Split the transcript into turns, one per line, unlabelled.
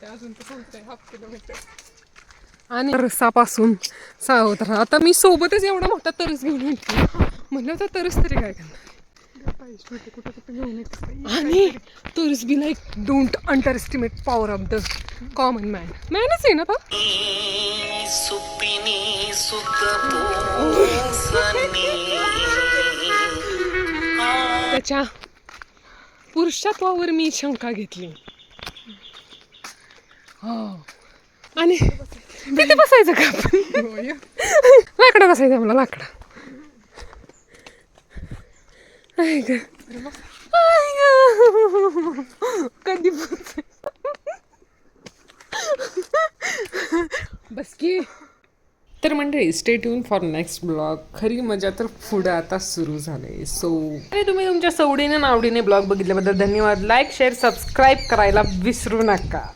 मिनिटं अजून तर पोहोचतंय 1/2 किलोमीटर. आणि रस्सापासून सावध राहा. आता मी सोबतच एवढा मोठा तरस घेऊन येते म्हणलं होता तरस तरी काय करणार. आणि तरस be like don't underestimate power of the common man. मॅनच आहे ना तो. त्याच्या पुरुषत्वावर मी शंका घेतली. आणि तिथे बसायचं का आपण? लाकडं बसायचं मला लाकडं. कधी बस की. तर मंडळी stay tune for next blog. खरी मजा तर पुढे आता सुरू झाले. सो तुम्ही तुमच्या सवडीने नावडीने ब्लॉग बघितल्याबद्दल धन्यवाद. लाईक शेअर सबस्क्राईब करायला विसरू नका.